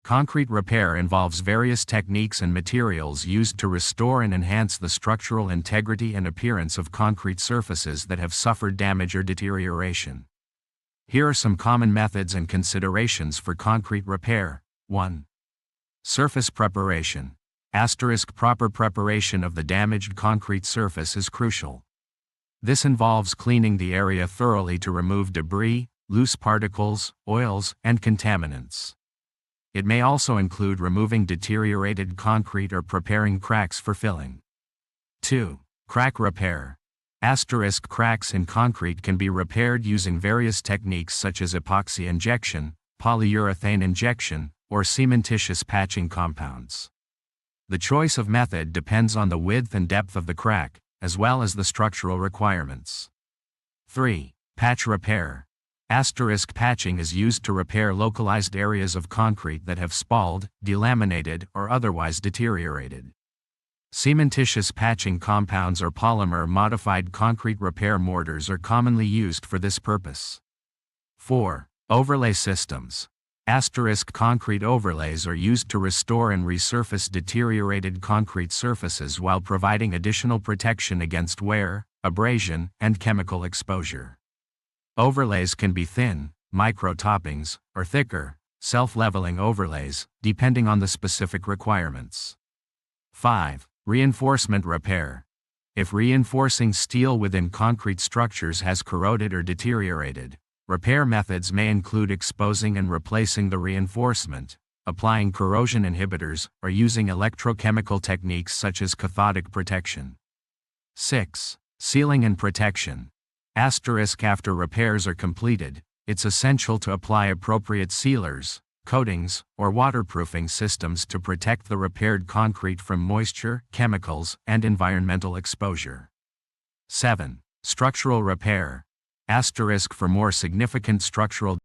Concrete repair involves various techniques and materials used to restore and enhance the structural integrity and appearance of concrete surfaces that have suffered damage or deterioration. Here are some common methods and considerations for concrete repair. 1. Surface preparation. Proper preparation of the damaged concrete surface is crucial. This involves cleaning the area thoroughly to remove debris, loose particles, oils, and contaminants. It may also include removing deteriorated concrete or preparing cracks for filling. 2. Crack repair. Cracks in concrete can be repaired using various techniques such as epoxy injection, polyurethane injection, or cementitious patching compounds. The choice of method depends on the width and depth of the crack, as well as the structural requirements. 3. Patch repair. Patching is used to repair localized areas of concrete that have spalled, delaminated, or otherwise deteriorated. Cementitious patching compounds or polymer-modified concrete repair mortars are commonly used for this purpose. 4. Overlay systems. Concrete overlays are used to restore and resurface deteriorated concrete surfaces while providing additional protection against wear, abrasion, and chemical exposure. Overlays can be thin, micro-toppings, or thicker, self-leveling overlays, depending on the specific requirements. 5. Reinforcement repair. If reinforcing steel within concrete structures has corroded or deteriorated, repair methods may include exposing and replacing the reinforcement, applying corrosion inhibitors, or using electrochemical techniques such as cathodic protection. 6. Sealing and protection. After repairs are completed, it's essential to apply appropriate sealers, coatings, or waterproofing systems to protect the repaired concrete from moisture, chemicals, and environmental exposure. 7. Structural repair. For more significant structural